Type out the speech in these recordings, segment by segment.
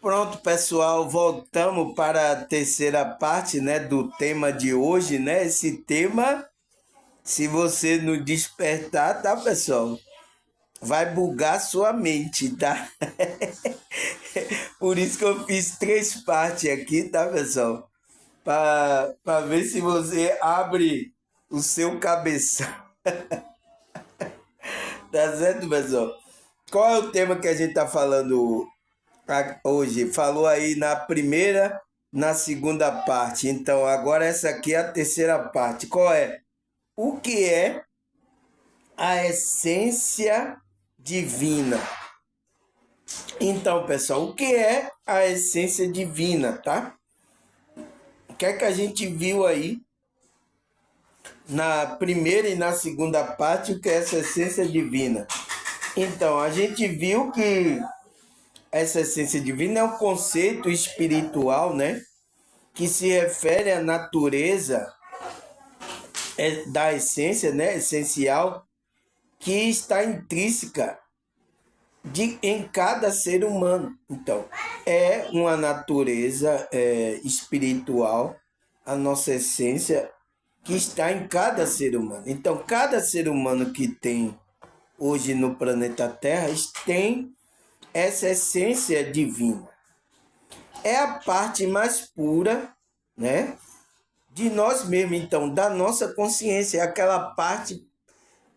Pronto, pessoal, voltamos para a terceira parte, né, do tema de hoje, né? Esse tema, se você não despertar, tá, pessoal? Vai bugar sua mente, tá? Por isso que eu fiz três partes aqui, tá, pessoal? Para ver se você abre o seu cabeção. Tá certo, pessoal? Qual é o tema que a gente tá falando hoje? Falou aí na primeira, na segunda parte. Então, agora essa aqui é a terceira parte. Qual é? O que é a essência divina? Então, pessoal, o que é a essência divina, tá? O que é que a gente viu aí na primeira e na segunda parte, o que é essa essência divina? Então, a gente viu que essa essência divina é um conceito espiritual, né? Que se refere à natureza da essência, né? Essencial, que está intrínseca em cada ser humano. Então, é uma natureza espiritual, a nossa essência, que está em cada ser humano. Então, cada ser humano que tem hoje no planeta Terra tem essa essência divina. É a parte mais pura, né, de nós mesmos, então, da nossa consciência, é aquela parte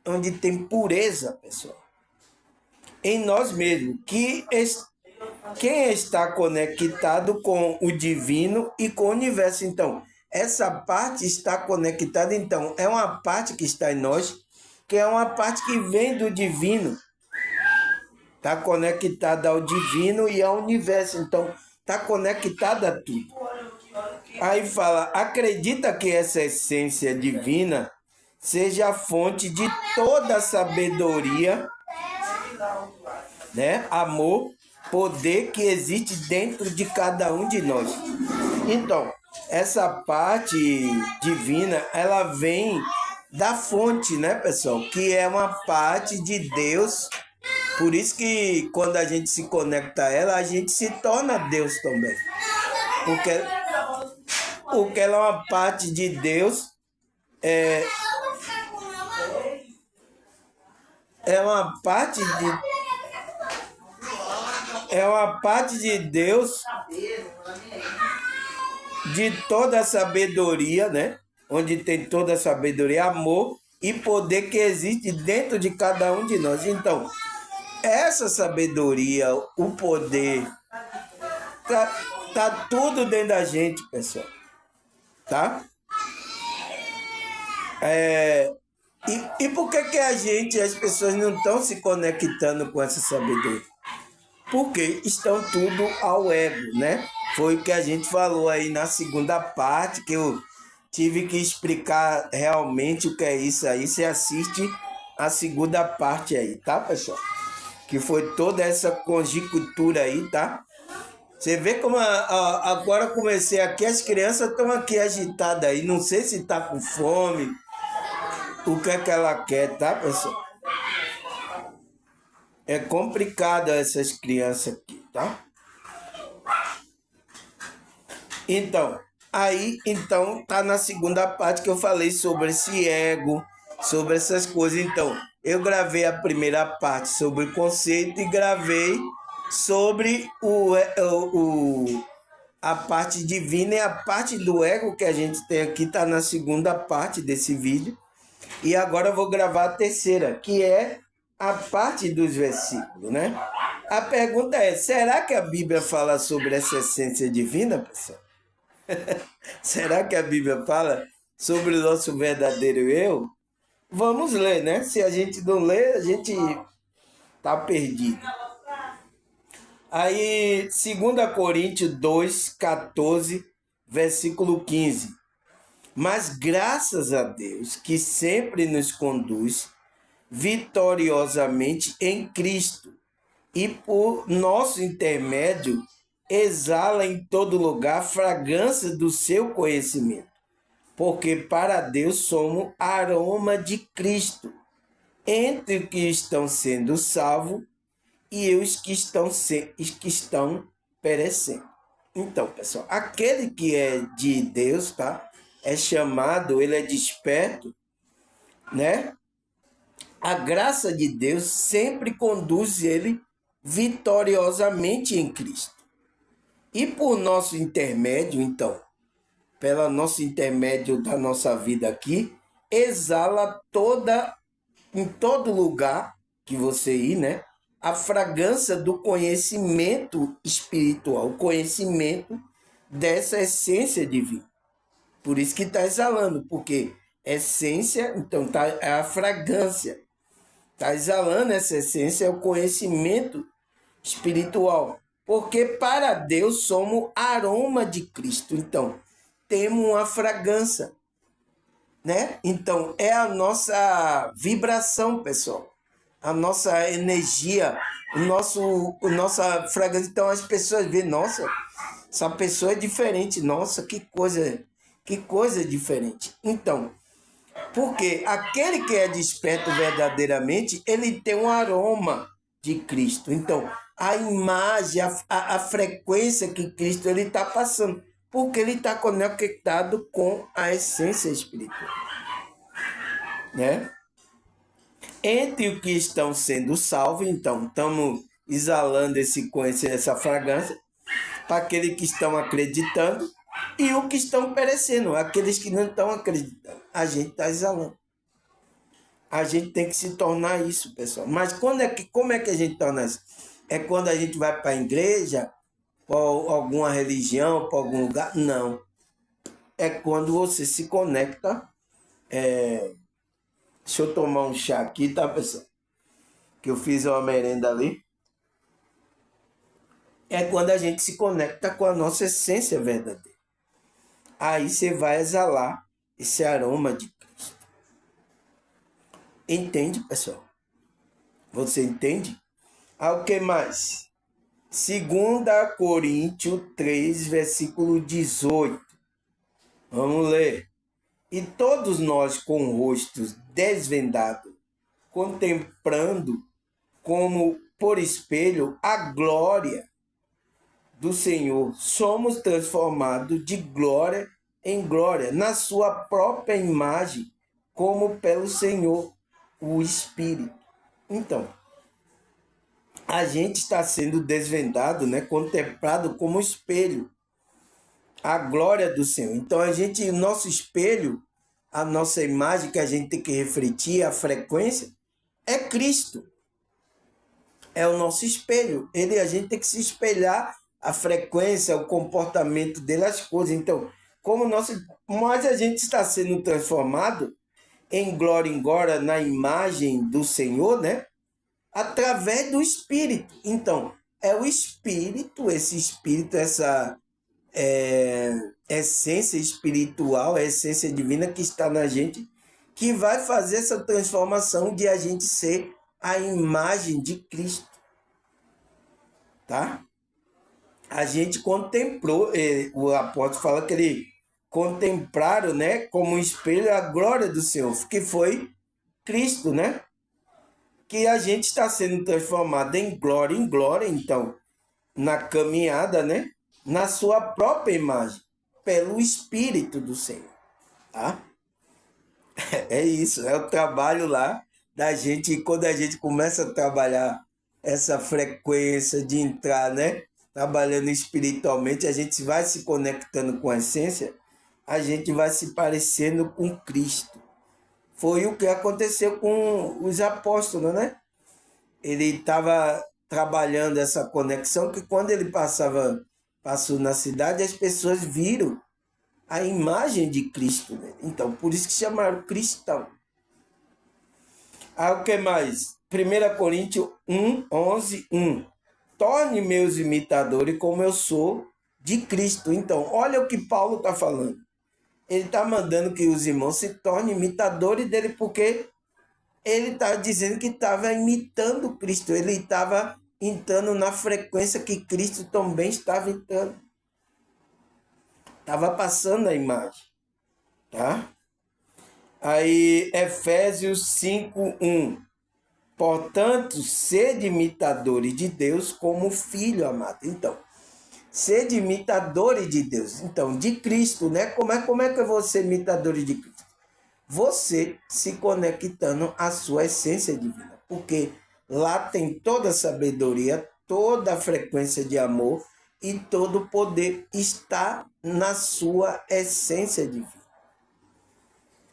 onde tem pureza, pessoal, em nós mesmos, quem está conectado com o divino e com o universo. Então, essa parte está conectada, então, é uma parte que está em nós, que é uma parte que vem do divino, está conectada ao divino e ao universo, então, está conectada a tudo. Aí fala, acredita que essa essência divina seja a fonte de toda a sabedoria, né? Amor, poder que existe dentro de cada um de nós. Então, essa parte divina, ela vem da fonte, né, pessoal? Que é uma parte de Deus. Por isso que quando a gente se conecta a ela, a gente se torna Deus também. Porque ela é uma parte de Deus, é uma parte de é uma parte de Deus, de toda a sabedoria, né? Onde tem toda a sabedoria, amor e poder que existe dentro de cada um de nós. Então, essa sabedoria, o poder, tá tudo dentro da gente, pessoal. Tá? E por que as pessoas não estão se conectando com essa sabedoria? Porque estão tudo ao ego, né? Foi o que a gente falou aí na segunda parte, que eu tive que explicar realmente o que é isso aí. Você assiste a segunda parte aí, tá, pessoal? Que foi toda essa conjectura aí, tá? Você vê como agora comecei aqui, as crianças estão aqui agitadas aí. Não sei se tá com fome, o que é que ela quer, tá, pessoal? É complicado essas crianças aqui, tá? Então tá na segunda parte que eu falei sobre esse ego, sobre essas coisas. Então, eu gravei a primeira parte sobre o conceito e gravei sobre a parte divina, e a parte do ego que a gente tem aqui tá na segunda parte desse vídeo. E agora eu vou gravar a terceira, que é a parte dos versículos, né? A pergunta é, será que a Bíblia fala sobre essa essência divina, pessoal? Será que a Bíblia fala sobre o nosso verdadeiro eu? Vamos ler, né? Se a gente não ler, a gente tá perdido. Aí, 2 Coríntios 2, 14, versículo 15. Mas graças a Deus que sempre nos conduz vitoriosamente em Cristo e por nosso intermédio exala em todo lugar a fragrância do seu conhecimento, porque para Deus somos aroma de Cristo entre os que estão sendo salvos e os que estão perecendo. Então, pessoal, aquele que é de Deus, tá? É chamado, ele é desperto, né? A graça de Deus sempre conduz ele vitoriosamente em Cristo. E por nosso intermédio, então, pelo nosso intermédio da nossa vida aqui, exala em todo lugar que você ir, né? A fragrância do conhecimento espiritual, o conhecimento dessa essência divina. Por isso que está exalando, porque essência, então, é a fragrância. Está exalando essa essência, é o conhecimento espiritual. Porque para Deus somos aroma de Cristo. Então, temos uma fragrância, né? Então, é a nossa vibração, pessoal. A nossa energia, o nossa fragrância. Então, as pessoas veem, nossa, essa pessoa é diferente. Nossa, que coisa diferente. Então, porque aquele que é desperto verdadeiramente, ele tem um aroma de Cristo. Então, a imagem, a frequência que Cristo ele está passando, porque ele está conectado com a essência espiritual, né? Entre os que estão sendo salvos, então, estamos exalando esse conhecimento, essa fragrância, para aqueles que estão acreditando e os que estão perecendo, aqueles que não estão acreditando. A gente está exalando. A gente tem que se tornar isso, pessoal. Mas como é que a gente torna isso? É quando a gente vai para a igreja, para alguma religião, para algum lugar? Não. É quando você se conecta. Deixa eu tomar um chá aqui, tá, pessoal? Que eu fiz uma merenda ali. É quando a gente se conecta com a nossa essência verdadeira. Aí você vai exalar esse aroma de Cristo. Entende, pessoal? Você entende? O que mais? 2 Coríntios 3, versículo 18. Vamos ler. E todos nós com rostos desvendados, contemplando como por espelho a glória do Senhor, somos transformados de glória em glória, na sua própria imagem, como pelo Senhor, o Espírito. Então, a gente está sendo desvendado, né? Contemplado como espelho, a glória do Senhor. Então, o nosso espelho, a nossa imagem que a gente tem que refletir, a frequência, é Cristo. É o nosso espelho. A gente tem que se espelhar a frequência, o comportamento dele, as coisas. Então, mas a gente está sendo transformado em glória na imagem do Senhor, né? Através do Espírito. Então, é o Espírito, essa essência espiritual, a essência divina que está na gente, que vai fazer essa transformação de a gente ser a imagem de Cristo. Tá? A gente contemplou, o apóstolo fala que ele contemplaram, né, como um espelho a glória do Senhor, que foi Cristo, né? Que a gente está sendo transformado em glória, então, na caminhada, né? Na sua própria imagem, pelo Espírito do Senhor, tá? É isso, é o trabalho lá da gente, quando a gente começa a trabalhar essa frequência de entrar, né? Trabalhando espiritualmente, a gente vai se conectando com a essência, a gente vai se parecendo com Cristo. Foi o que aconteceu com os apóstolos, né? Ele estava trabalhando essa conexão que quando ele passou na cidade, as pessoas viram a imagem de Cristo, né? Então, por isso que chamaram cristão. O que mais? 1 Coríntios 1, 11, 1. Torne meus imitadores como eu sou de Cristo. Então, olha o que Paulo está falando. Ele está mandando que os irmãos se tornem imitadores dele, porque ele está dizendo que estava imitando Cristo. Ele estava entrando na frequência que Cristo também estava entrando. Estava passando a imagem. Tá? Aí, Efésios 5, 1. Portanto, sede imitadores de Deus como filho amado. Então, Sede imitadores de Deus. Então, de Cristo, né? Como é que eu vou ser imitador de Cristo? Você se conectando à sua essência divina. Porque lá tem toda a sabedoria, toda a frequência de amor e todo o poder está na sua essência divina.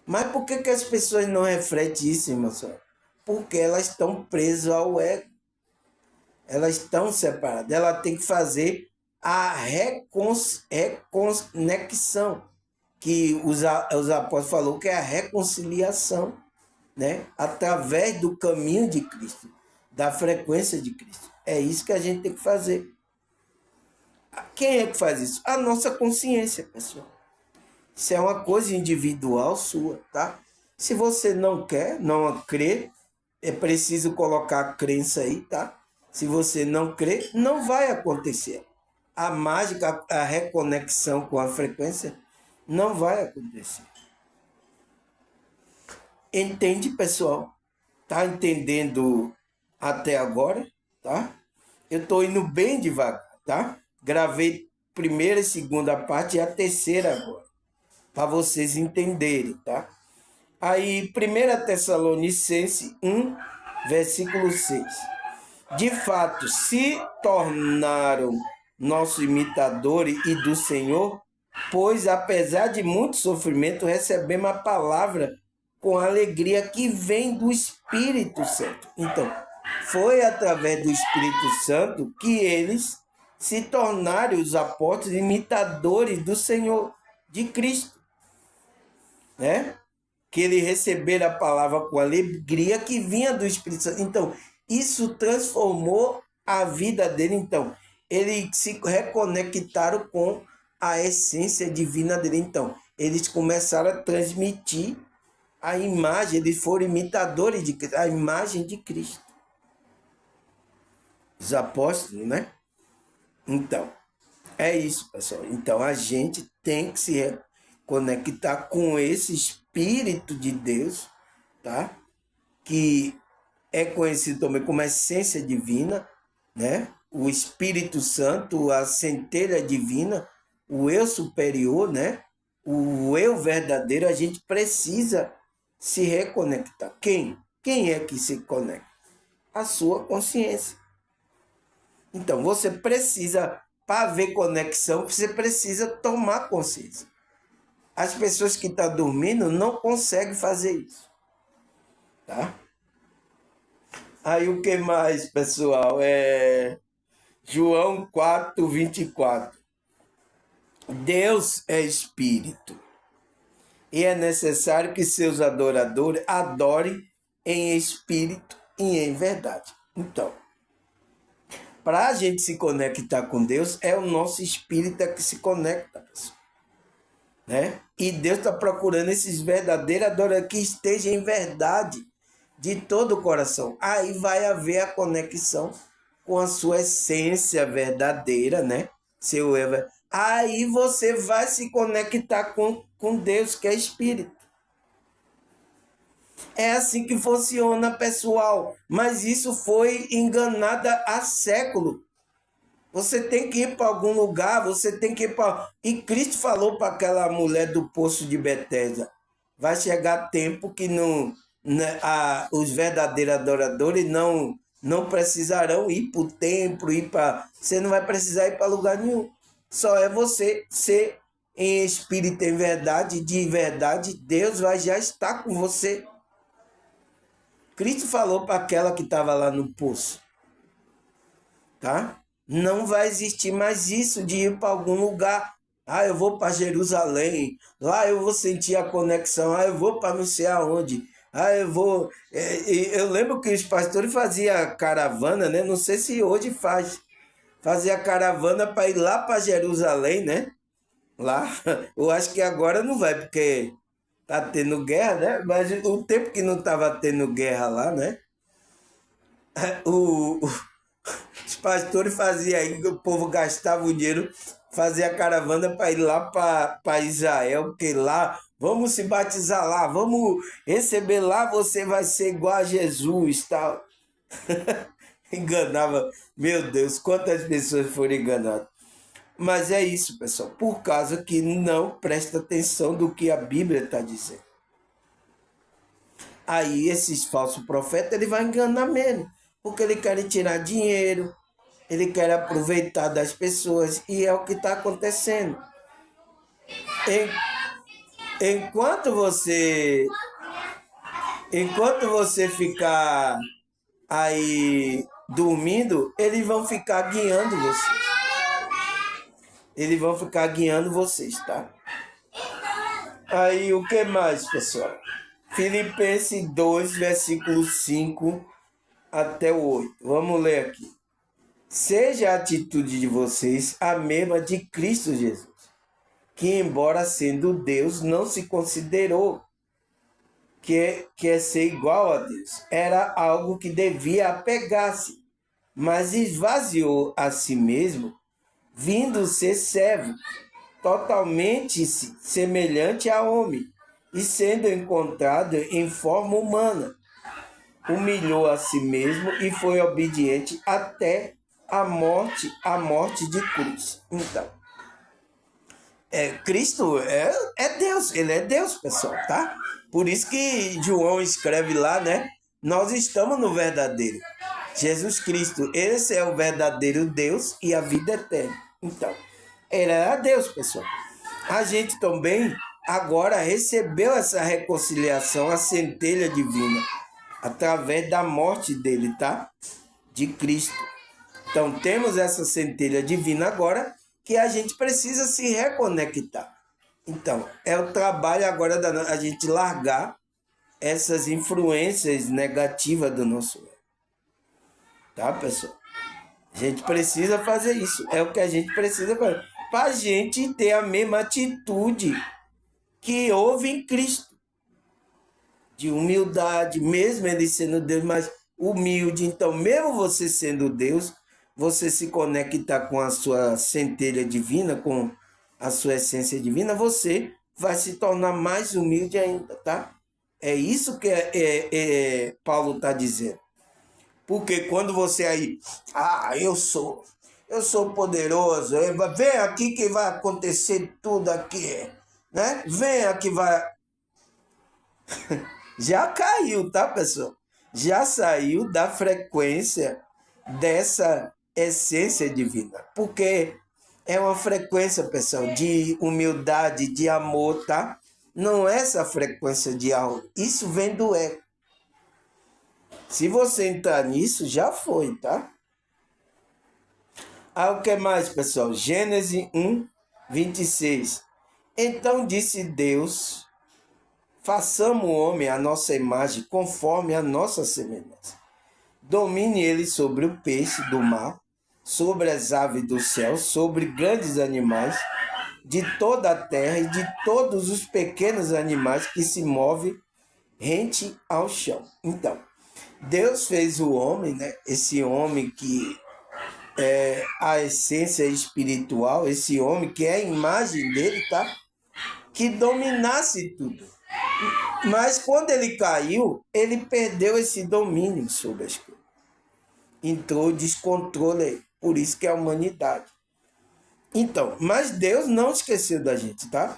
Mas por que as pessoas não refletem isso, irmão? Porque elas estão presas ao ego. Elas estão separadas. Ela tem que fazer a reconexão, que os apóstolos falaram que é a reconciliação, né? Através do caminho de Cristo, da frequência de Cristo. É isso que a gente tem que fazer. Quem é que faz isso? A nossa consciência, pessoal. Isso é uma coisa individual sua, tá? Se você não quer, não crê, é preciso colocar a crença aí, tá? Se você não crê, não vai acontecer. A mágica, a reconexão com a frequência, não vai acontecer. Entende, pessoal? Tá entendendo até agora, tá? Eu tô indo bem devagar, tá? Gravei primeira e segunda parte e a terceira agora, para vocês entenderem, tá? Aí, 1 Tessalonicenses 1, versículo 6. De fato, se tornaram nossos imitadores e do Senhor, pois, apesar de muito sofrimento, recebemos a palavra com alegria que vem do Espírito Santo. Então, foi através do Espírito Santo que eles se tornaram os apóstolos imitadores do Senhor, de Cristo, né? Que ele receberam a palavra com alegria que vinha do Espírito Santo. Então, isso transformou a vida dele. Então, eles se reconectaram com a essência divina dele. Então, eles começaram a transmitir a imagem, eles foram imitadores de Cristo, a imagem de Cristo. Os apóstolos, né? Então, é isso, pessoal. Então, a gente tem que se conectar com esse Espírito de Deus, tá? Que é conhecido também como essência divina, né? O Espírito Santo, a centelha divina, o eu superior, né? O eu verdadeiro, a gente precisa se reconectar. Quem é que se conecta? A sua consciência. Então, você precisa, para haver conexão, você precisa tomar consciência. As pessoas que estão dormindo não conseguem fazer isso, tá? Aí o que mais, pessoal? João 4:24. Deus é espírito e é necessário que seus adoradores adorem em espírito e em verdade. Então, para a gente se conectar com Deus, é o nosso espírito que se conecta, pessoal, né? E Deus está procurando esses verdadeiros adoradores que estejam em verdade de todo o coração. Aí vai haver a conexão com a sua essência verdadeira, né? Seu eu. Aí você vai se conectar com Deus, que é espírito. É assim que funciona, pessoal. Mas isso foi enganada há séculos. Você tem que ir para algum lugar, você tem que ir para... E Cristo falou para aquela mulher do poço de Betesda, vai chegar tempo que não, né, os verdadeiros adoradores não precisarão ir para o templo, você não vai precisar ir para lugar nenhum. Só é você ser em espírito, em verdade, de verdade, Deus vai já estar com você. Cristo falou para aquela que estava lá no poço, tá? Não vai existir mais isso de ir para algum lugar. Ah, eu vou para Jerusalém. Lá eu vou sentir a conexão. Ah, eu vou para não sei aonde. Ah, eu vou... Eu lembro que os pastores faziam caravana, né? Não sei se hoje faz. Fazia caravana para ir lá para Jerusalém, né? Lá. Eu acho que agora não vai, porque tá tendo guerra, né? Mas o tempo que não estava tendo guerra lá, né? Os pastores faziam aí, o povo gastava o dinheiro, fazia a caravana para ir lá para Israel, porque lá, vamos se batizar lá, vamos receber lá, você vai ser igual a Jesus, tal. Enganava, meu Deus, quantas pessoas foram enganadas. Mas é isso, pessoal, por causa que não presta atenção do que a Bíblia está dizendo. Aí esses falsos profetas, ele vai enganar mesmo, porque ele quer tirar dinheiro, ele quer aproveitar das pessoas, e é o que está acontecendo. Em- Enquanto você ficar aí dormindo, eles vão ficar guiando vocês. Eles vão ficar guiando vocês, tá? Aí o que mais, pessoal? Filipenses 2, versículo 5 até o 8. Vamos ler aqui. Seja a atitude de vocês a mesma de Cristo Jesus, que embora sendo Deus, não se considerou que é ser igual a Deus. Era algo que devia apegar-se, mas esvaziou a si mesmo, vindo ser servo, totalmente semelhante a homem, e sendo encontrado em forma humana, humilhou a si mesmo e foi obediente até a morte de cruz. Então, Cristo é Deus, ele é Deus, pessoal, tá? Por isso que João escreve lá, né? Nós estamos no verdadeiro. Jesus Cristo, esse é o verdadeiro Deus e a vida eterna. Então, ele era Deus, pessoal. A gente também agora recebeu essa reconciliação, a centelha divina, através da morte dele, tá? De Cristo. Então, temos essa centelha divina agora que a gente precisa se reconectar. Então, é o trabalho agora da gente largar essas influências negativas do nosso ego. Tá, pessoal? A gente precisa fazer isso. É o que a gente precisa fazer. Para a gente ter a mesma atitude que houve em Cristo. De humildade, mesmo ele sendo Deus, mas humilde. Então, mesmo você sendo Deus, você se conectar com a sua centelha divina, com a sua essência divina, você vai se tornar mais humilde ainda, tá? É isso que Paulo está dizendo. Porque quando você aí, eu sou poderoso, vem aqui que vai acontecer tudo aqui, né? Vem aqui, vai. Já caiu, tá, pessoal? Já saiu da frequência dessa essência divina. Porque é uma frequência, pessoal, de humildade, de amor, tá? Não é essa frequência de algo. Isso vem do ego. Se você entrar nisso, já foi, tá? Ah, o que mais, pessoal? Gênesis 1, 26. Então disse Deus: façamos o homem à nossa imagem, conforme a nossa semelhança. Domine ele sobre o peixe do mar, sobre as aves do céu, sobre grandes animais de toda a terra e de todos os pequenos animais que se movem rente ao chão. Então, Deus fez o homem, né? Esse homem que é a essência espiritual, esse homem que é a imagem dele, tá? Que dominasse tudo. Mas quando ele caiu, ele perdeu esse domínio sobre as coisas. Entrou descontrole aí. Por isso que é a humanidade. Então, mas Deus não esqueceu da gente, tá?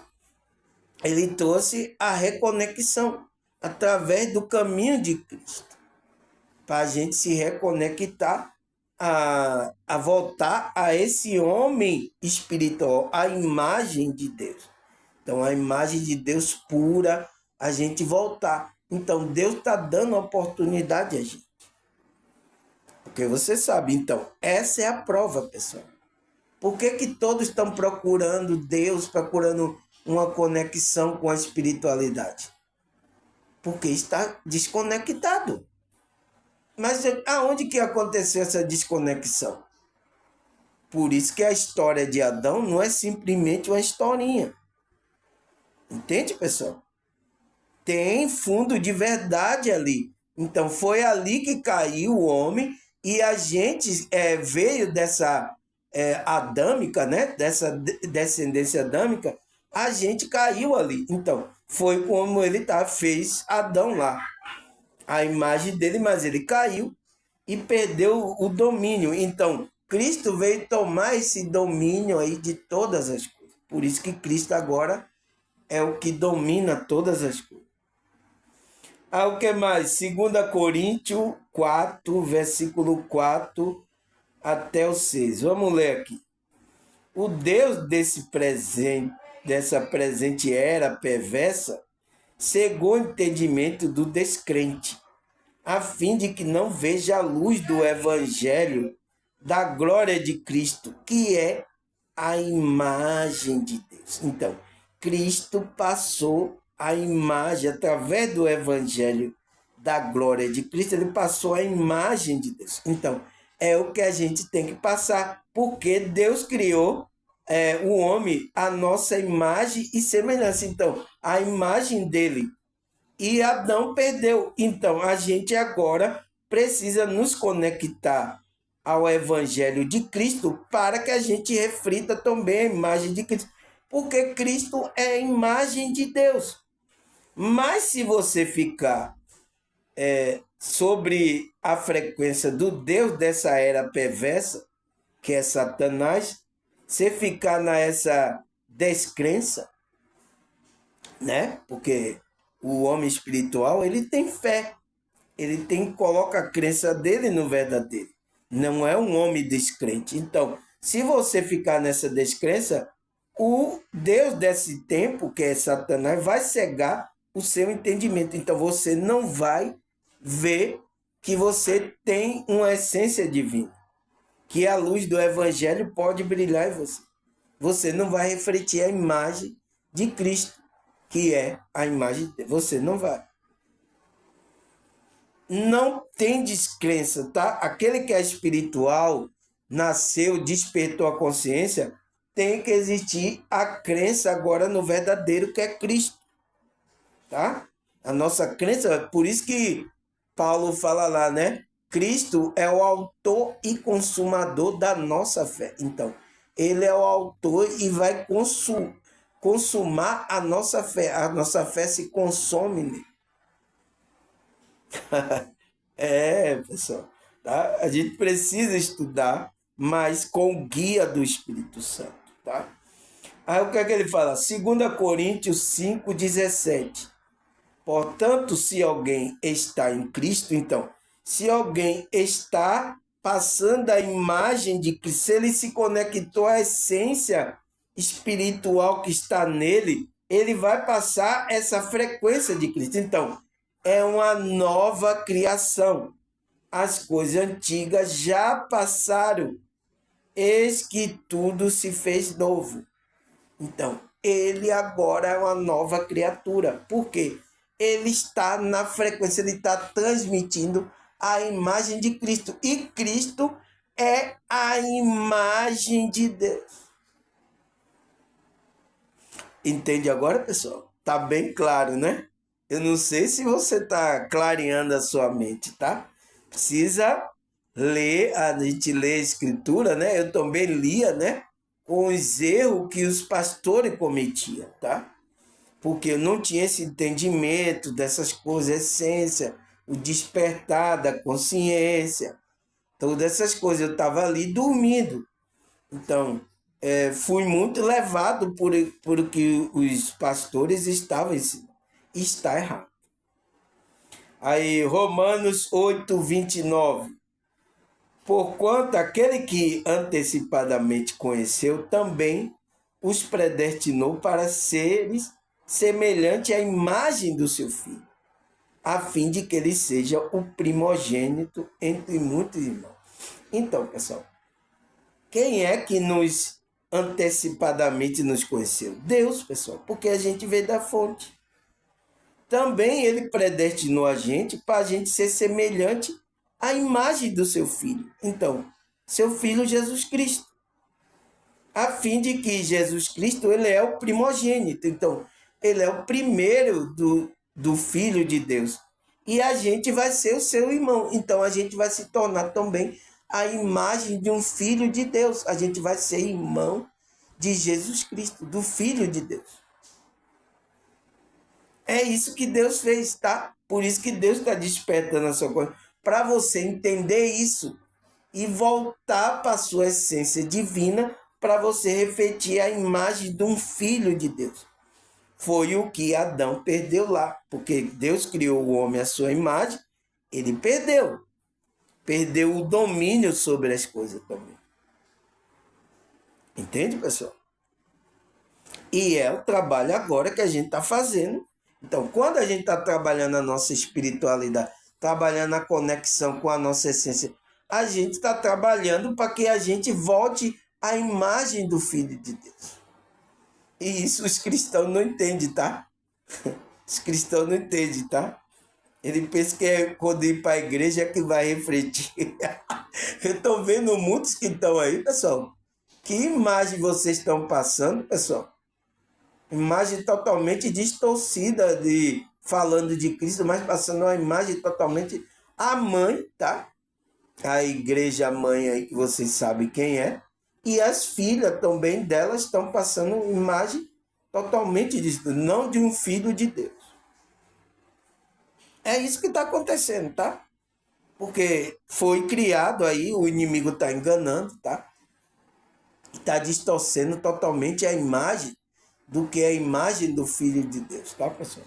Ele trouxe a reconexão através do caminho de Cristo. Para a gente se reconectar, a voltar a esse homem espiritual, a imagem de Deus. Então, a imagem de Deus pura, a gente voltar. Então, Deus está dando oportunidade a gente. Porque você sabe, então, essa é a prova, pessoal. Por que todos estão procurando Deus, procurando uma conexão com a espiritualidade? Porque está desconectado. Mas aonde que aconteceu essa desconexão? Por isso que a história de Adão não é simplesmente uma historinha. Entende, pessoal? Tem fundo de verdade ali. Então, foi ali que caiu o homem e a gente veio dessa adâmica, né? Dessa descendência adâmica, a gente caiu ali. Então, foi como ele fez Adão lá. A imagem dele, mas ele caiu e perdeu o domínio. Então, Cristo veio tomar esse domínio aí de todas as coisas. Por isso que Cristo agora é o que domina todas as coisas. O que mais? 2 Coríntios 4, versículo 4 até o 6. Vamos ler aqui. O Deus dessa presente era perversa, cegou o entendimento do descrente, a fim de que não veja a luz do evangelho da glória de Cristo, que é a imagem de Deus. Então, Cristo passou a imagem, através do evangelho da glória de Cristo, ele passou a imagem de Deus. Então, é o que a gente tem que passar, porque Deus criou o homem à nossa imagem e semelhança. Então, a imagem dele. E Adão perdeu. Então, a gente agora precisa nos conectar ao evangelho de Cristo para que a gente reflita também a imagem de Cristo. Porque Cristo é a imagem de Deus. Mas se você ficar sobre a frequência do Deus dessa era perversa, que é Satanás, você ficar nessa descrença, né? Porque o homem espiritual, ele tem fé, coloca a crença dele no verdadeiro. Não é um homem descrente. Então, se você ficar nessa descrença, o Deus desse tempo, que é Satanás, vai cegar o seu entendimento. Então, você não vai ver que você tem uma essência divina, que a luz do evangelho pode brilhar em você. Você não vai refletir a imagem de Cristo, que é a imagem de Deus. Você não vai. Não tem descrença, tá? Aquele que é espiritual, nasceu, despertou a consciência, tem que existir a crença agora no verdadeiro, que é Cristo, tá? A nossa crença, por isso que Paulo fala lá, né? Cristo é o autor e consumador da nossa fé. Então, ele é o autor e vai consumar a nossa fé. A nossa fé se consome nele. Pessoal, tá? A gente precisa estudar, mas com o guia do Espírito Santo, tá? Aí o que é que ele fala? 2 Coríntios 5,17. Portanto, se alguém está em Cristo, então, se alguém está passando a imagem de Cristo, se ele se conectou à essência espiritual que está nele, ele vai passar essa frequência de Cristo. Então, é uma nova criação. As coisas antigas já passaram, eis que tudo se fez novo. Então, ele agora é uma nova criatura. Por quê? Ele está na frequência, ele está transmitindo a imagem de Cristo. E Cristo é a imagem de Deus. Entende agora, pessoal? Tá bem claro, né? Eu não sei se você está clareando a sua mente, tá? Precisa ler, a gente lê a escritura, né? Eu também lia, né? Com os erros que os pastores cometiam, tá? Porque eu não tinha esse entendimento dessas coisas, essência, o despertar da consciência, todas essas coisas. Eu estava ali dormindo. Então, fui muito levado por o que os pastores estavam ensinando. Está errado. Aí, Romanos 8:29. Porquanto aquele que antecipadamente conheceu, também os predestinou para seres semelhante à imagem do seu filho, a fim de que ele seja o primogênito entre muitos irmãos. Então, pessoal, quem é que antecipadamente nos conheceu? Deus, pessoal, porque a gente veio da fonte. Também ele predestinou a gente para a gente ser semelhante à imagem do seu filho. Então, seu filho Jesus Cristo. A fim de que Jesus Cristo, ele é o primogênito. Então, ele é o primeiro do Filho de Deus. E a gente vai ser o seu irmão. Então, a gente vai se tornar também a imagem de um Filho de Deus. A gente vai ser irmão de Jesus Cristo, do Filho de Deus. É isso que Deus fez, tá? Por isso que Deus está despertando a sua coisa. Para você entender isso, e voltar para a sua essência divina para você refletir a imagem de um filho de Deus. Foi o que Adão perdeu lá, porque Deus criou o homem à sua imagem, ele perdeu. Perdeu o domínio sobre as coisas também. Entende, pessoal? E é o trabalho agora que a gente está fazendo. Então, quando a gente está trabalhando a nossa espiritualidade, trabalhando a conexão com a nossa essência, a gente está trabalhando para que a gente volte à imagem do Filho de Deus. E isso os cristãos não entendem, tá? Os cristãos não entendem, tá? Ele pensa que é quando ir para a igreja que vai refletir. Eu estou vendo muitos que estão aí, pessoal. Que imagem vocês estão passando, pessoal? Imagem totalmente distorcida de falando de Cristo, mas passando uma imagem totalmente a mãe, tá? A igreja mãe aí que vocês sabem quem é. E as filhas também delas estão passando uma imagem totalmente distorcida, não de um filho de Deus. É isso que está acontecendo, tá? Porque foi criado aí, o inimigo está enganando, tá? Está distorcendo totalmente a imagem do que é a imagem do Filho de Deus, tá, pessoal?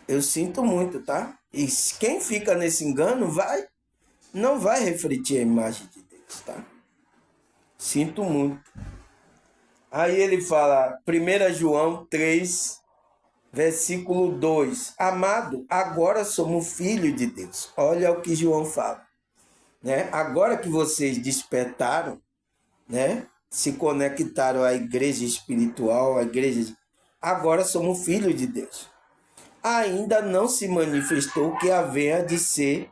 Eu sinto muito, tá? E quem fica nesse engano não vai refletir a imagem de Deus, tá? Sinto muito. Aí ele fala, 1 João 3, versículo 2. Amado, agora somos filhos de Deus. Olha o que João fala. Né? Agora que vocês despertaram, né? Se conectaram à igreja espiritual, à igreja... Agora somos filhos de Deus. Ainda não se manifestou o que haverá de ser.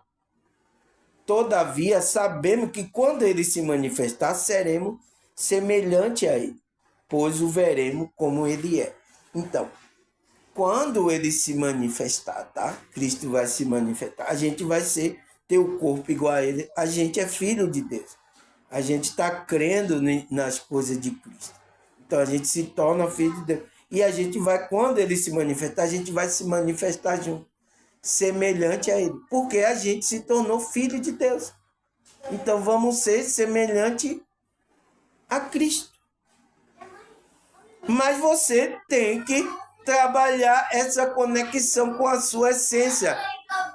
Todavia, sabemos que quando ele se manifestar, seremos semelhante a ele, pois o veremos como ele é. Então, quando ele se manifestar, tá? Cristo vai se manifestar. A gente vai ter o corpo igual a ele. A gente é filho de Deus. A gente está crendo nas coisas de Cristo. Então a gente se torna filho de Deus. E a gente vai, quando ele se manifestar, a gente vai se manifestar junto, semelhante a ele. Porque a gente se tornou filho de Deus. Então vamos ser semelhante a Cristo. Mas você tem que trabalhar essa conexão com a sua essência.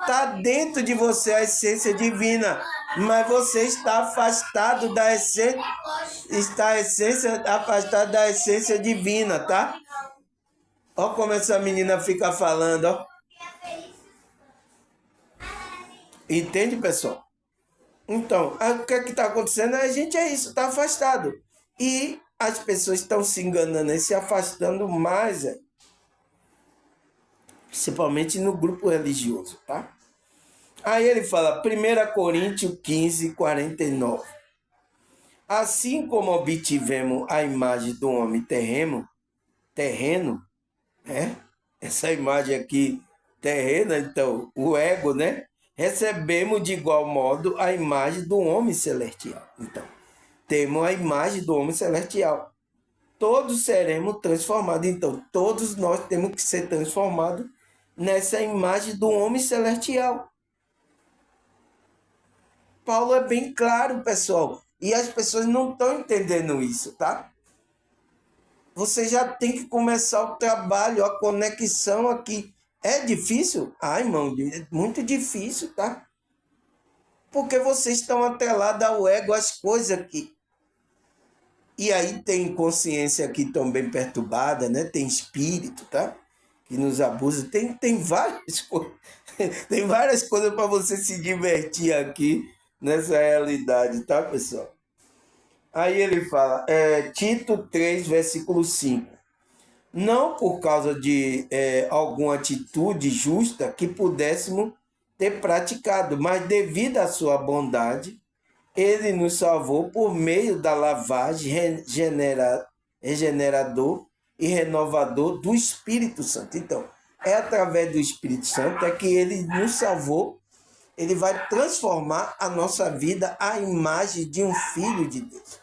Está dentro de você a essência divina, mas você está afastado da essência, afastado da essência divina, tá? Olha como essa menina fica falando, ó. Entende, pessoal? Então, o que está acontecendo? A gente é isso, está afastado. E as pessoas estão se enganando e se afastando mais, principalmente no grupo religioso, tá? Aí ele fala, 1 Coríntios 15, 49. Assim como obtivemos a imagem do homem terreno, né? Essa imagem aqui terrena, então, o ego, né? Recebemos de igual modo a imagem do homem celestial. Então, temos a imagem do homem celestial. Todos seremos transformados. Então, todos nós temos que ser transformados nessa imagem do homem celestial. Paulo é bem claro, pessoal. E as pessoas não estão entendendo isso, tá? Você já tem que começar o trabalho, a conexão aqui. É difícil? Ah, irmão, é muito difícil, tá? Porque vocês estão atrelados ao ego, às coisas aqui. E aí tem consciência aqui também perturbada, né? Tem espírito, tá? Que nos abusa. Tem várias coisas. Tem várias coisas para você se divertir aqui nessa realidade, tá, pessoal? Aí ele fala, Tito 3, versículo 5. Não por causa de alguma atitude justa que pudéssemos ter praticado, mas devido à sua bondade, ele nos salvou por meio da lavagem regenerador e renovador do Espírito Santo. Então, é através do Espírito Santo que ele nos salvou. Ele vai transformar a nossa vida à imagem de um filho de Deus.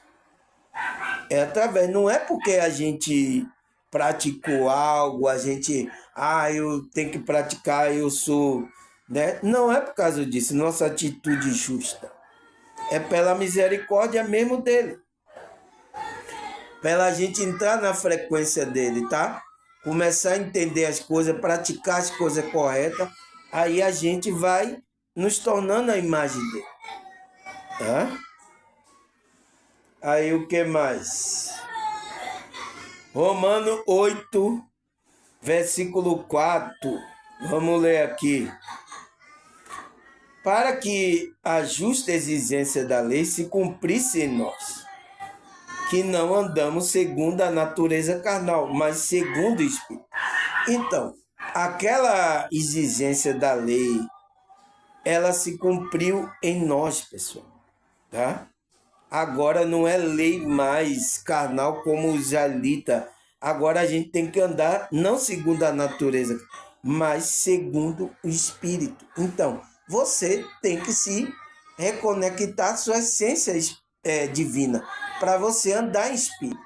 É através, não é porque a gente praticou algo, eu tenho que praticar, eu sou, né? Não é por causa disso, nossa atitude justa. É pela misericórdia mesmo dele. Pela gente entrar na frequência dele, tá? Começar a entender as coisas, praticar as coisas corretas, aí a gente vai nos tornando a imagem dele. Tá? Aí o que mais? Romano 8, versículo 4. Vamos ler aqui. Para que a justa exigência da lei se cumprisse em nós, que não andamos segundo a natureza carnal, mas segundo o Espírito. Então, aquela exigência da lei, ela se cumpriu em nós, pessoal, tá? Agora não é lei mais carnal como os israelitas. Agora a gente tem que andar não segundo a natureza, mas segundo o Espírito. Então, você tem que se reconectar à sua essência divina, para você andar em Espírito.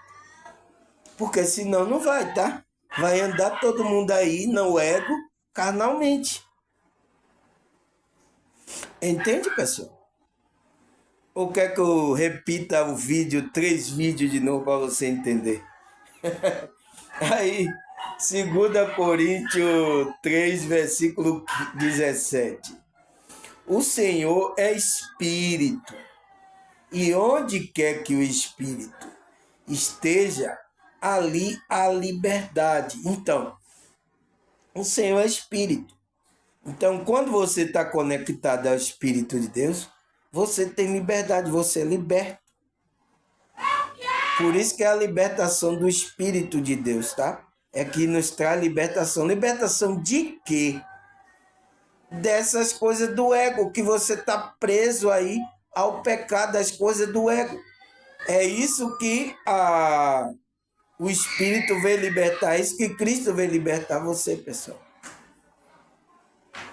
Porque senão não vai, tá? Vai andar todo mundo aí no ego, carnalmente. Entende, pessoal? Ou quer que eu repita o vídeo, 3 vídeos de novo para você entender? Aí, 2 Coríntios 3, versículo 17. O Senhor é Espírito, e onde quer que o Espírito esteja, ali há liberdade. Então, o Senhor é Espírito. Então, quando você está conectado ao Espírito de Deus, você tem liberdade, você é liberto. Por isso que é a libertação do Espírito de Deus, tá? É que nos traz libertação. Libertação de quê? Dessas coisas do ego, que você está preso aí ao pecado das coisas do ego. É isso que o Espírito veio libertar, é isso que Cristo veio libertar você, pessoal.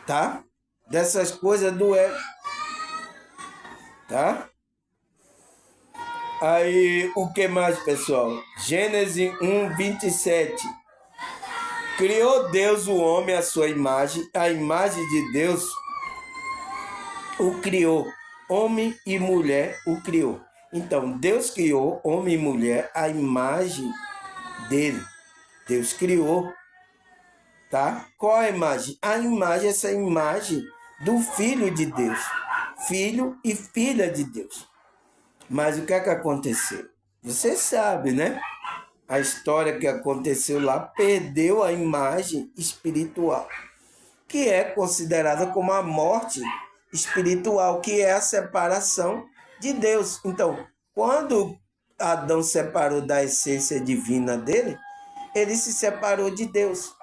Tá? Dessas coisas do ego. Tá? Aí, o que mais, pessoal? Gênesis 1, 27. Criou Deus o homem à sua imagem, a imagem de Deus o criou. Homem e mulher o criou. Então, Deus criou homem e mulher a imagem dele. Deus criou. Tá? Qual a imagem? A imagem, essa imagem do Filho de Deus. Filho e filha de Deus. Mas o que é que aconteceu? Você sabe, né? A história que aconteceu lá perdeu a imagem espiritual, que é considerada como a morte espiritual, que é a separação de Deus. Então, quando Adão separou da essência divina dele, ele se separou de Deus.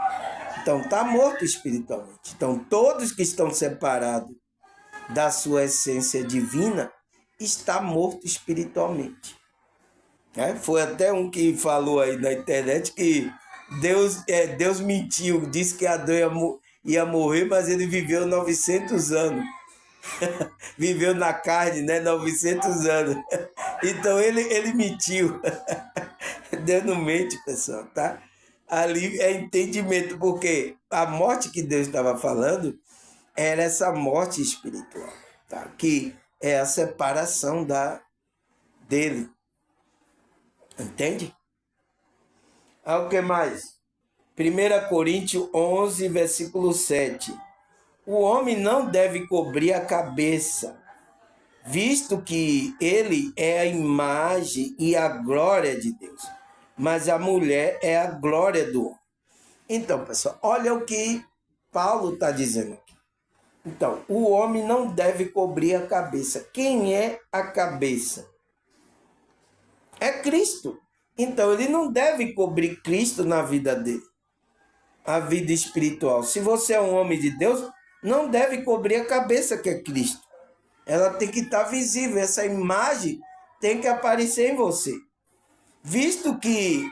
Então, está morto espiritualmente. Então, todos que estão separados da sua essência divina, está morto espiritualmente. Foi até um que falou aí na internet que Deus mentiu, disse que Adão ia morrer, mas ele viveu 900 anos. Viveu na carne, né? 900 anos. Então ele mentiu. Deus não mente, pessoal, tá? Ali é entendimento, porque a morte que Deus estava falando era essa morte espiritual, tá? Que é a separação dele. Entende? O que mais? 1 Coríntios 11, versículo 7. O homem não deve cobrir a cabeça, visto que ele é a imagem e a glória de Deus, mas a mulher é a glória do homem. Então, pessoal, olha o que Paulo está dizendo aqui. Então, o homem não deve cobrir a cabeça. Quem é a cabeça? É Cristo. Então, ele não deve cobrir Cristo na vida dele, a vida espiritual. Se você é um homem de Deus, não deve cobrir a cabeça, que é Cristo. Ela tem que estar visível, essa imagem tem que aparecer em você. Visto que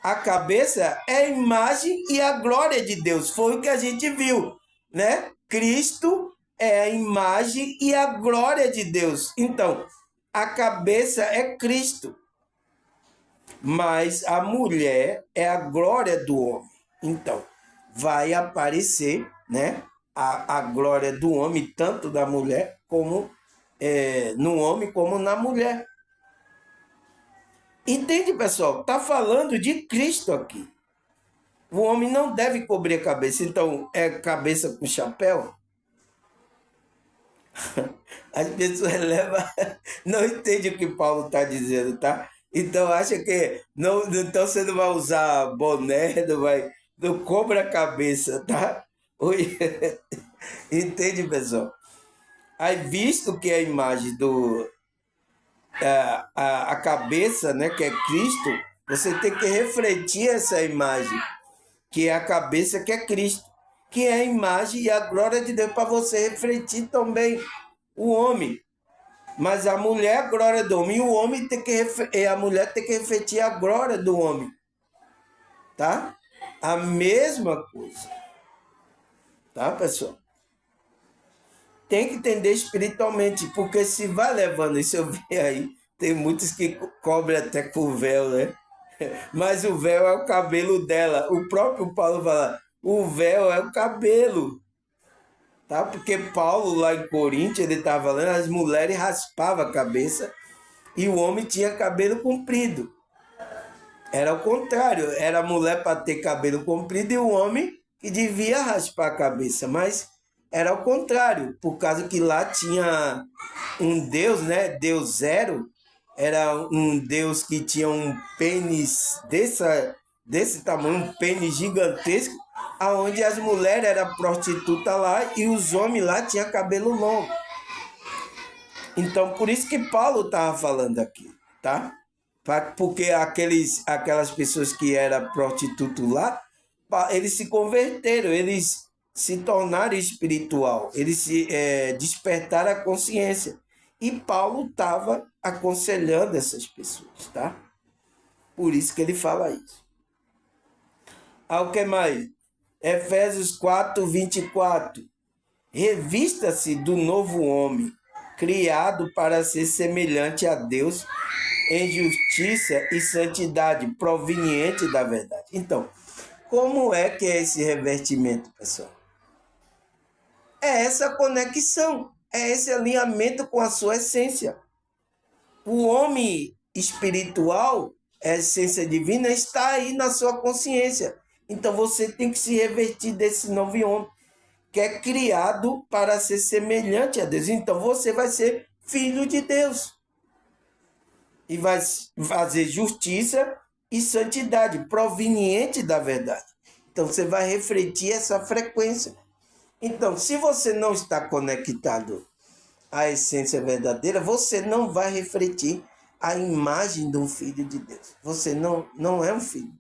a cabeça é a imagem e a glória de Deus, foi o que a gente viu, né? Cristo é a imagem e a glória de Deus. Então, a cabeça é Cristo, mas a mulher é a glória do homem. Então, vai aparecer, né, a glória do homem, tanto da mulher como no homem como na mulher. Entende, pessoal? Está falando de Cristo aqui. O homem não deve cobrir a cabeça. Então, é cabeça com chapéu? As pessoas levam, não entendem o que Paulo está dizendo, tá? Então acha que não, então você não vai usar boné, não cobre a cabeça, tá? Oi. Entende, pessoal? Aí, visto que a imagem a cabeça, né, que é Cristo, você tem que refletir essa imagem, que é a cabeça, que é Cristo, que é a imagem e a glória de Deus, para você refletir também o homem. Mas a mulher é a glória do homem, e o homem tem que a mulher tem que refletir a glória do homem. Tá? A mesma coisa. Tá, pessoal? Tem que entender espiritualmente, porque se vai levando isso, eu vi aí, tem muitos que cobrem até com véu, né? Mas o véu é o cabelo dela. O próprio Paulo fala, o véu é o cabelo. Tá? Porque Paulo, lá em Coríntios, ele estava falando, as mulheres raspavam a cabeça e o homem tinha cabelo comprido. Era o contrário, era a mulher para ter cabelo comprido e o homem que devia raspar a cabeça, mas era o contrário, por causa que lá tinha um deus, né? Deus Zero, era um deus que tinha um pênis desse tamanho, um pênis gigantesco, aonde as mulheres eram prostitutas lá e os homens lá tinham cabelo longo. Então, por isso que Paulo estava falando aqui, tá? Porque aquelas pessoas que eram prostitutos lá, eles se converteram, eles se tornaram espiritual, eles se despertaram a consciência. E Paulo estava aconselhando essas pessoas, tá? Por isso que ele fala isso. O que mais? Efésios 4, 24. Revista-se do novo homem, criado para ser semelhante a Deus em justiça e santidade, proveniente da verdade. Então, como é que é esse revestimento, pessoal? É essa conexão, é esse alinhamento com a sua essência. O homem espiritual, a essência divina, está aí na sua consciência. Então você tem que se revestir desse novo homem, que é criado para ser semelhante a Deus. Então você vai ser filho de Deus. E vai fazer justiça e santidade, proveniente da verdade. Então você vai refletir essa frequência. Então, se você não está conectado à essência verdadeira, você não vai refletir a imagem de um filho de Deus. Você não é um filho.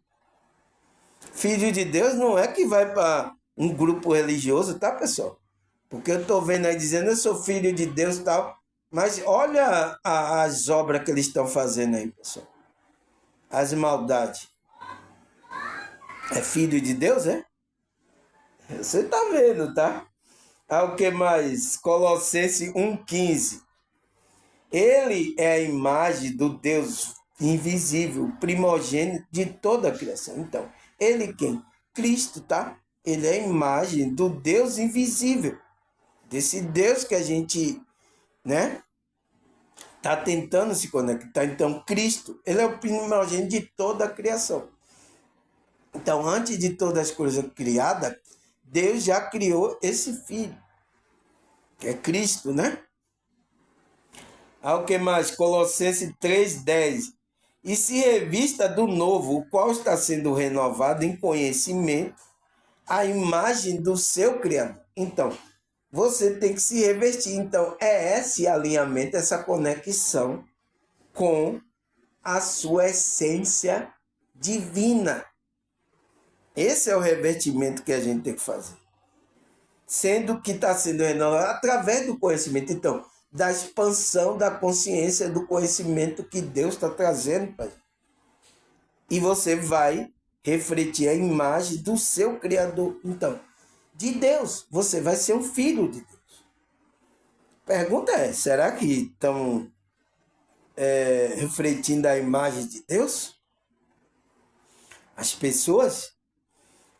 Filho de Deus não é que vai para um grupo religioso, tá, pessoal? Porque eu estou vendo aí dizendo, eu sou filho de Deus e tal. Mas olha as obras que eles estão fazendo aí, pessoal. As maldades. É filho de Deus, é? Você está vendo, tá? O que mais? Colossenses 1,15. Ele é a imagem do Deus invisível, primogênito de toda a criação. Então, ele quem? Cristo, tá? Ele é a imagem do Deus invisível. Desse Deus que a gente, né? Tá tentando se conectar. Então, Cristo, ele é o primogênito de toda a criação. Então, antes de todas as coisas criadas, Deus já criou esse filho, que é Cristo, né? O que mais? Colossenses 3,10. E se revista do novo, o qual está sendo renovado em conhecimento, a imagem do seu Criador. Então, você tem que se revestir. Então, é esse alinhamento, essa conexão com a sua essência divina. Esse é o revestimento que a gente tem que fazer. Sendo que está sendo renovado através do conhecimento. Então, da expansão da consciência, do conhecimento que Deus está trazendo para gente. E você vai refletir a imagem do seu Criador. Então, de Deus, você vai ser um filho de Deus. Pergunta é, será que estão refletindo a imagem de Deus? As pessoas?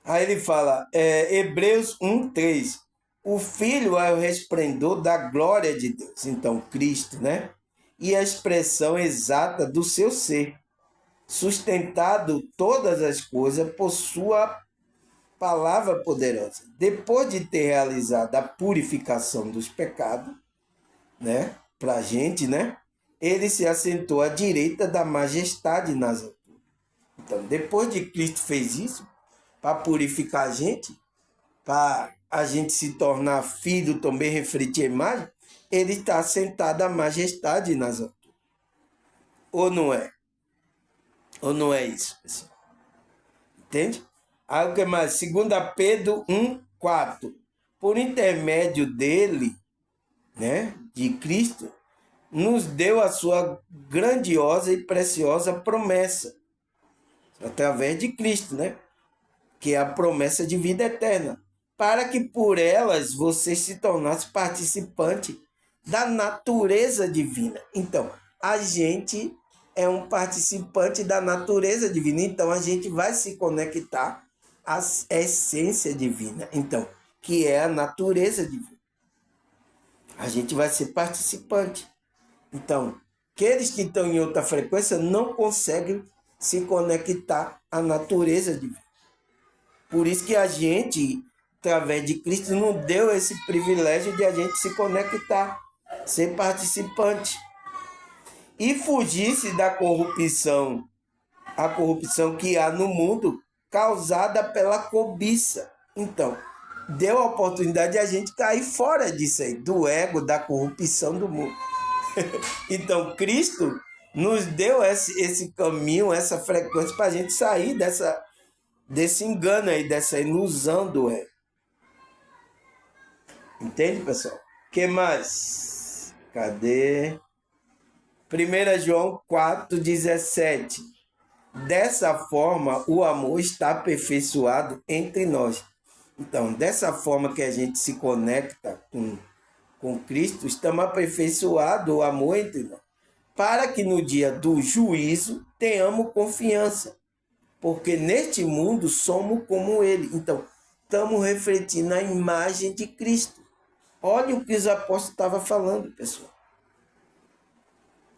Aí ele fala, Hebreus 1,3. O Filho é o resplendor da glória de Deus. Então, Cristo, né? E a expressão exata do seu ser, sustentado todas as coisas por sua palavra poderosa. Depois de ter realizado a purificação dos pecados, né? Para a gente, né? Ele se assentou à direita da majestade nas alturas. Então, depois de Cristo fez isso, para purificar a gente, para a gente se tornar filho, também refletir a imagem, ele está sentado à majestade nas alturas. Ou não é? Ou não é isso, pessoal? Entende? Aí o que mais? 2 Pedro 1:4. Por intermédio dele, né, de Cristo, nos deu a sua grandiosa e preciosa promessa. Através de Cristo, né? Que é a promessa de vida eterna. Para que por elas você se tornasse participante da natureza divina. Então, a gente é um participante da natureza divina. Então, a gente vai se conectar à essência divina. Então, que é a natureza divina. A gente vai ser participante. Então, aqueles que estão em outra frequência não conseguem se conectar à natureza divina. Por isso que a gente, através de Cristo, nos deu esse privilégio de a gente se conectar, ser participante. E fugisse da corrupção, a corrupção que há no mundo, causada pela cobiça. Então, deu a oportunidade de a gente cair fora disso aí, do ego, da corrupção do mundo. Então, Cristo nos deu esse caminho, essa frequência para a gente sair desse engano aí, dessa ilusão do ego. Entende, pessoal? O que mais? Cadê? 1 João 4,17. Dessa forma, o amor está aperfeiçoado entre nós. Então, dessa forma que a gente se conecta com Cristo, estamos aperfeiçoados o amor entre nós. Para que no dia do juízo tenhamos confiança. Porque neste mundo somos como ele. Então, estamos refletindo a imagem de Cristo. Olha o que os apóstolos estavam falando, pessoal.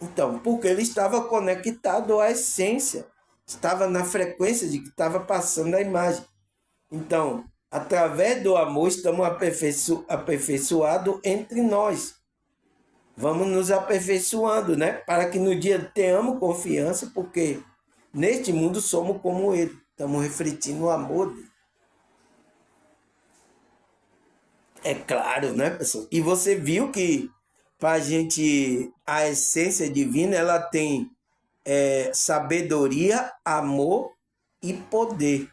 Então, porque ele estava conectado à essência. Estava na frequência de que estava passando a imagem. Então, através do amor, estamos aperfeiçoados entre nós. Vamos nos aperfeiçoando, né? Para que no dia tenhamos confiança, porque neste mundo somos como ele. Estamos refletindo o amor dele. É claro, né, pessoal? E você viu que para a gente, a essência divina, ela tem sabedoria, amor e poder.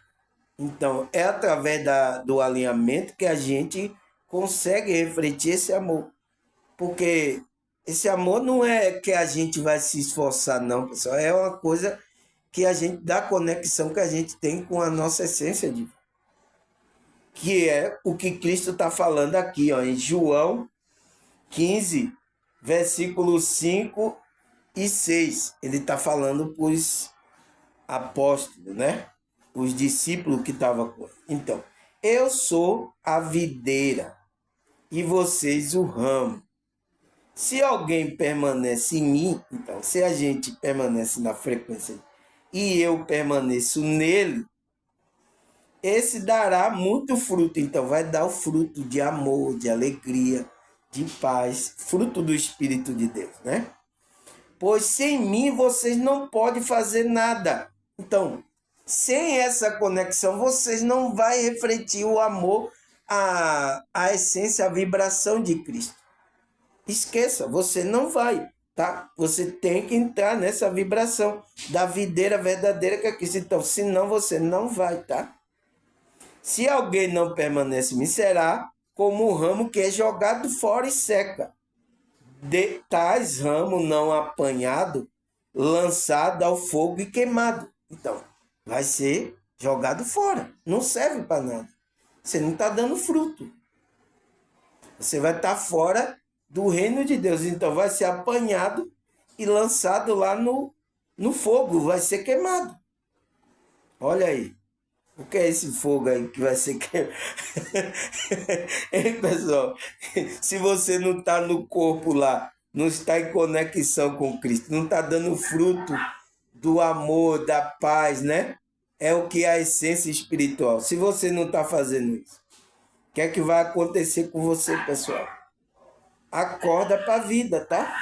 Então, é através do alinhamento que a gente consegue refletir esse amor. Porque esse amor não é que a gente vai se esforçar, não, pessoal. É uma coisa que a gente, da conexão que a gente tem com a nossa essência divina. Que é o que Cristo está falando aqui, ó, em João 15, versículos 5 e 6. Ele está falando para os apóstolos, né? Os discípulos que estavam com ele. Então, eu sou a videira e vocês o ramo. Se alguém permanece em mim, então, se a gente permanece na frequência e eu permaneço nele, esse dará muito fruto. Então, vai dar o fruto de amor, de alegria, de paz, fruto do Espírito de Deus, né? Pois sem mim vocês não podem fazer nada. Então, sem essa conexão, vocês não vão refletir o amor, a essência, a vibração de Cristo. Esqueça, você não vai, tá? Você tem que entrar nessa vibração da videira verdadeira que é Cristo. Então, senão você não vai, tá? Se alguém não permanece em mim, será como um ramo que é jogado fora e seca. De tais ramos não apanhado, lançado ao fogo e queimado. Então, vai ser jogado fora. Não serve para nada. Você não está dando fruto. Você vai estar fora do reino de Deus. Então, vai ser apanhado e lançado lá no fogo. Vai ser queimado. Olha aí. O que é esse fogo aí que vai ser queimado? Hein, pessoal? Se você não está no corpo lá, não está em conexão com Cristo, não está dando fruto do amor, da paz, né? É o que é a essência espiritual. Se você não está fazendo isso, o que é que vai acontecer com você, pessoal? Acorda para a vida, tá?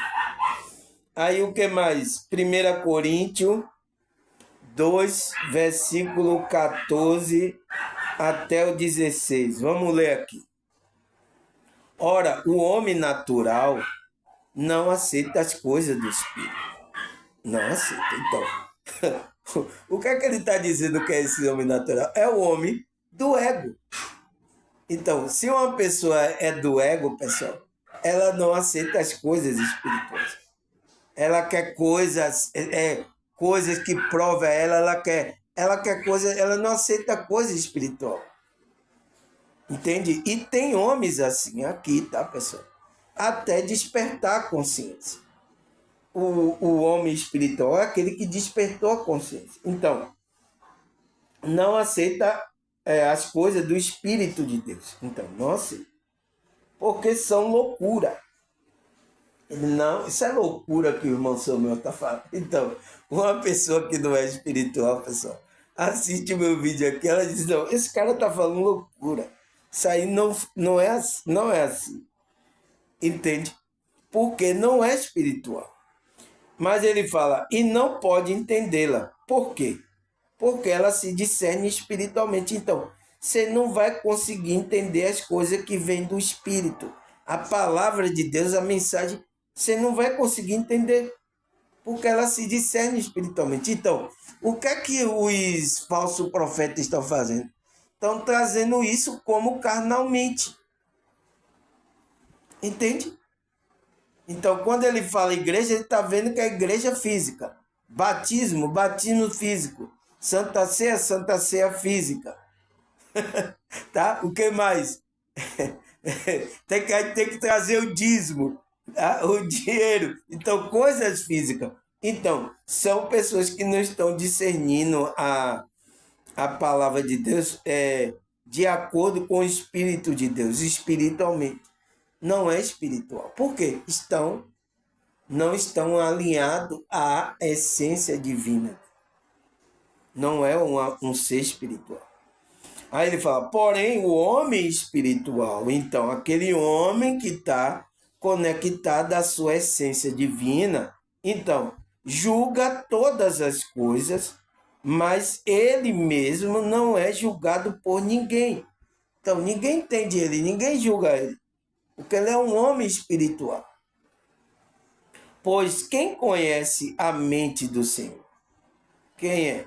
Aí o que mais? 1 Coríntios 2, versículo 14 até o 16. Vamos ler aqui. Ora, o homem natural não aceita as coisas do Espírito. Não aceita. Então, o que é que ele está dizendo que é esse homem natural? É o homem do ego. Então, se uma pessoa é do ego, pessoal, ela não aceita as coisas espirituais. Ela quer coisas, coisas que prova ela quer coisa, ela não aceita coisa espiritual. Entende? E tem homens assim aqui, tá, pessoal? Até despertar a consciência. O homem espiritual é aquele que despertou a consciência. Então, não aceita as coisas do Espírito de Deus. Então, não aceita. Porque são loucura. Não, isso é loucura que o irmão Samuel está falando. Então, uma pessoa que não é espiritual, pessoal, assiste o meu vídeo aqui, ela diz, não, esse cara está falando loucura. Isso aí não é assim. Entende? Porque não é espiritual. Mas ele fala, e não pode entendê-la. Por quê? Porque ela se discerne espiritualmente. Então, você não vai conseguir entender as coisas que vêm do Espírito. A palavra de Deus, a mensagem, você não vai conseguir entender. Porque ela se discerne espiritualmente. Então, o que é que os falsos profetas estão fazendo? Estão trazendo isso como carnalmente. Entende? Então, quando ele fala igreja, ele está vendo que é igreja física. Batismo físico. Santa Ceia física. Tá? O que mais? tem que trazer o dízimo, tá? O dinheiro. Então, coisas físicas. Então, são pessoas que não estão discernindo a palavra de Deus de acordo com o Espírito de Deus, espiritualmente. Não é espiritual. Por quê? Não estão alinhados à essência divina. Não é um ser espiritual. Aí ele fala, porém, o homem espiritual, então, aquele homem que está conectado à sua essência divina, então, julga todas as coisas, mas ele mesmo não é julgado por ninguém. Então, ninguém entende ele, ninguém julga ele, porque ele é um homem espiritual. Pois quem conhece a mente do Senhor? Quem é?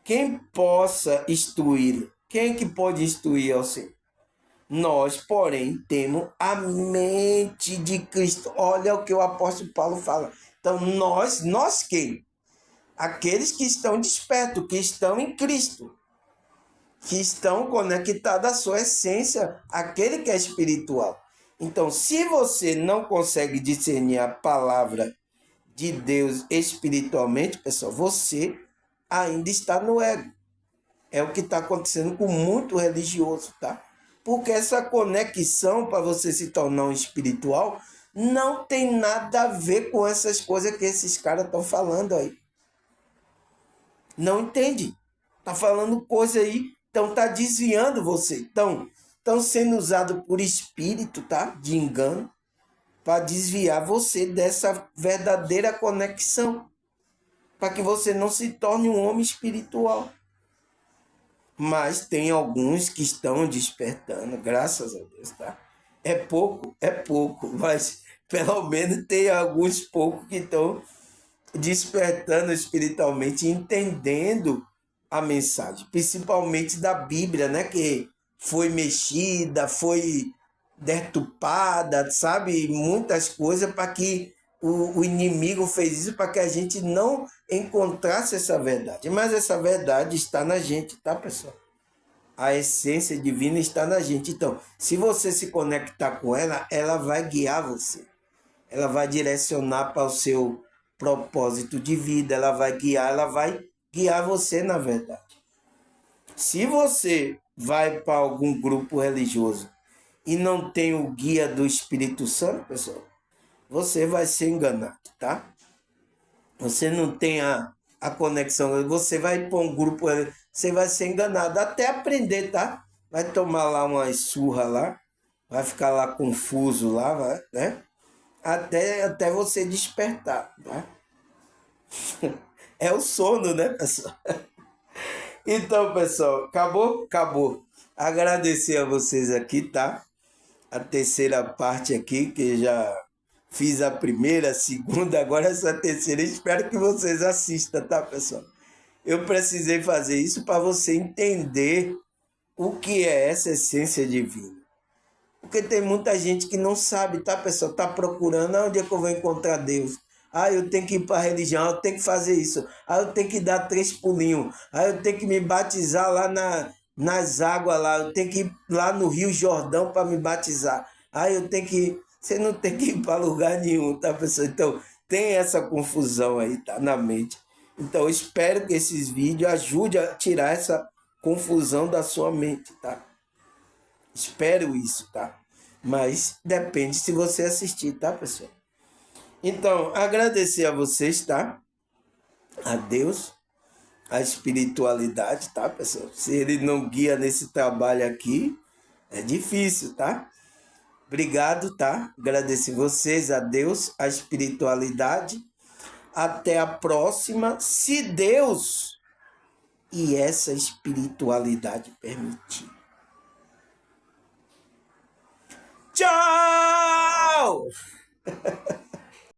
Quem possa instruí-lo? Quem que pode instruir ao Senhor? Nós, porém, temos a mente de Cristo. Olha o que o apóstolo Paulo fala. Então, nós quem? Aqueles que estão despertos, que estão em Cristo, que estão conectados à sua essência, aquele que é espiritual. Então, se você não consegue discernir a palavra de Deus espiritualmente, pessoal, você ainda está no ego. É o que está acontecendo com muito religioso, tá? Porque essa conexão para você se tornar um espiritual não tem nada a ver com essas coisas que esses caras estão falando aí. Não entende? Tá falando coisa aí, então tá desviando você. Estão sendo usados por espírito, tá? De engano, para desviar você dessa verdadeira conexão, para que você não se torne um homem espiritual. Mas tem alguns que estão despertando, graças a Deus, tá? É pouco, mas pelo menos tem alguns poucos que estão despertando espiritualmente, entendendo a mensagem, principalmente da Bíblia, né? Que foi mexida, foi deturpada, sabe? Muitas coisas para que o inimigo fez isso para que a gente não encontrasse essa verdade. Mas essa verdade está na gente, tá, pessoal? A essência divina está na gente. Então, se você se conectar com ela, ela vai guiar você. Ela vai direcionar para o seu propósito de vida, ela vai guiar você na verdade. Se você vai para algum grupo religioso e não tem o guia do Espírito Santo, pessoal, você vai ser enganado, tá? Você não tem a conexão, você vai para um grupo, você vai ser enganado, até aprender, tá? Vai tomar lá uma surra lá, vai ficar lá confuso lá, vai, né? Até você despertar, tá? É o sono, né, pessoal? Então, pessoal, acabou? Acabou. Agradecer a vocês aqui, tá? A terceira parte aqui, que já fiz a primeira, a segunda, agora essa terceira. Espero que vocês assistam, tá, pessoal? Eu precisei fazer isso para você entender o que é essa essência divina. Porque tem muita gente que não sabe, tá, pessoal? Tá procurando onde é que eu vou encontrar Deus. Ah, eu tenho que ir para a religião, eu tenho que fazer isso. Ah, eu tenho que dar 3 pulinhos. Ah, eu tenho que me batizar lá nas águas lá. Eu tenho que ir lá no Rio Jordão para me batizar. Ah, eu tenho que... Você não tem que ir para lugar nenhum, tá, pessoal? Então, tem essa confusão aí, tá, na mente. Então, eu espero que esses vídeos ajudem a tirar essa confusão da sua mente, tá? Espero isso, tá? Mas depende se você assistir, tá, pessoal? Então, agradecer a vocês, tá? A Deus, a espiritualidade, tá, pessoal? Se ele não guia nesse trabalho aqui, é difícil, tá? Obrigado, tá? Agradecer vocês, a Deus, a espiritualidade. Até a próxima, se Deus e essa espiritualidade permitir. Tchau!